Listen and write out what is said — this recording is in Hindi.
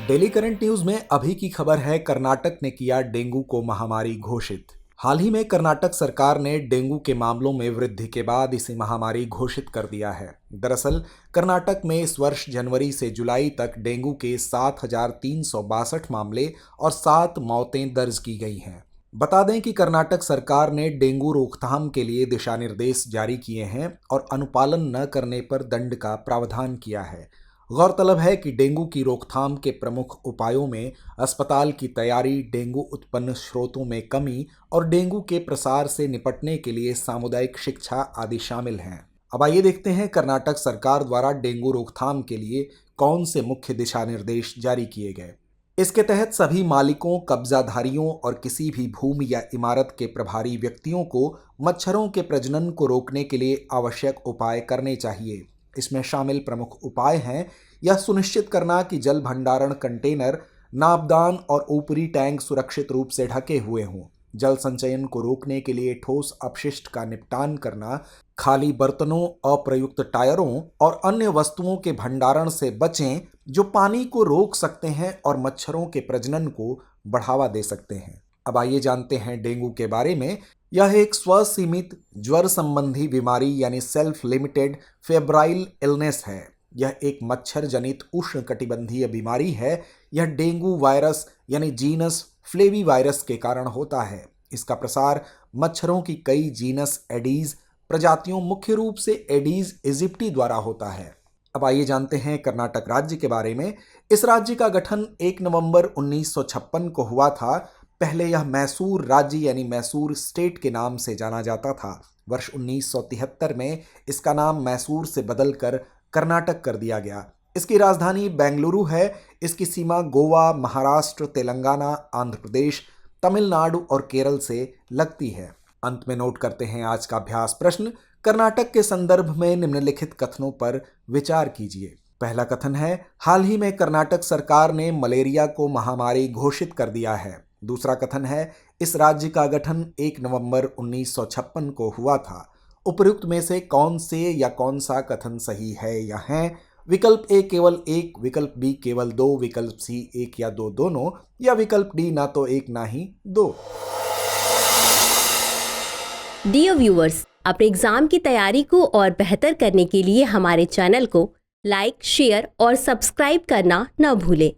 डेली करंट न्यूज में अभी की खबर है, कर्नाटक ने किया डेंगू को महामारी घोषित। हाल ही में कर्नाटक सरकार ने डेंगू के मामलों में वृद्धि के बाद इसे महामारी घोषित कर दिया है। दरअसल कर्नाटक में इस वर्ष जनवरी से जुलाई तक डेंगू के 7,362 मामले और 7 मौतें दर्ज की गई हैं। बता दें कि कर्नाटक सरकार ने डेंगू रोकथाम के लिए दिशा निर्देश जारी किए हैं और अनुपालन न करने पर दंड का प्रावधान किया है। गौरतलब है कि डेंगू की रोकथाम के प्रमुख उपायों में अस्पताल की तैयारी, डेंगू उत्पन्न स्रोतों में कमी और डेंगू के प्रसार से निपटने के लिए सामुदायिक शिक्षा आदि शामिल हैं। अब आइए देखते हैं कर्नाटक सरकार द्वारा डेंगू रोकथाम के लिए कौन से मुख्य दिशा निर्देश जारी किए गए। इसके तहत सभी मालिकों, कब्जाधारियों और किसी भी भूमि या इमारत के प्रभारी व्यक्तियों को मच्छरों के प्रजनन को रोकने के लिए आवश्यक उपाय करने चाहिए। इसमें शामिल प्रमुख उपाय हैं: यह सुनिश्चित करना कि जल भंडारण कंटेनर, नापदान और ऊपरी टैंक सुरक्षित रूप से ढके हुए हों। जल संचयन को रोकने के लिए ठोस अपशिष्ट का निपटान करना, खाली बर्तनों, अप्रयुक्त टायरों और अन्य वस्तुओं के भंडारण से बचें जो पानी को रोक सकते हैं और मच्छरों के प्रजनन को बढ़ावा दे सकते हैं। अब आइए जानते हैं डेंगू के बारे में। यह एक स्वसीमित ज्वर संबंधी बीमारी यानी सेल्फ लिमिटेड फेब्राइल इलनेस है। यह एक मच्छर जनित उष्णकटिबंधीय बीमारी है। यह डेंगू वायरस यानी जीनस फ्लेवी वायरस के कारण होता है। इसका प्रसार मच्छरों की कई जीनस एडीज प्रजातियों, मुख्य रूप से एडीज इजिप्टी द्वारा होता है। अब आइए जानते हैं कर्नाटक राज्य के बारे में। इस राज्य का गठन 1 नवंबर 1956 को हुआ था। पहले यह मैसूर राज्य यानी मैसूर स्टेट के नाम से जाना जाता था। वर्ष 1973 में इसका नाम मैसूर से बदलकर कर्नाटक कर दिया गया। इसकी राजधानी बेंगलुरु है। इसकी सीमा गोवा, महाराष्ट्र, तेलंगाना, आंध्र प्रदेश, तमिलनाडु और केरल से लगती है। अंत में नोट करते हैं आज का अभ्यास प्रश्न। कर्नाटक के संदर्भ में निम्नलिखित कथनों पर विचार कीजिए। पहला कथन है, हाल ही में कर्नाटक सरकार ने मलेरिया को महामारी घोषित कर दिया है। दूसरा कथन है, इस राज्य का गठन 1 नवंबर 1956 को हुआ था। उपयुक्त में से कौन से या कौन सा कथन सही है या है? विकल्प ए केवल 1, विकल्प बी केवल 2, विकल्प सी 1 या 2 दोनों, या विकल्प डी ना तो 1 ना ही 2। डियर व्यूअर्स, अपने एग्जाम की तैयारी को और बेहतर करने के लिए हमारे चैनल को लाइक, शेयर और सब्सक्राइब करना न भूलें।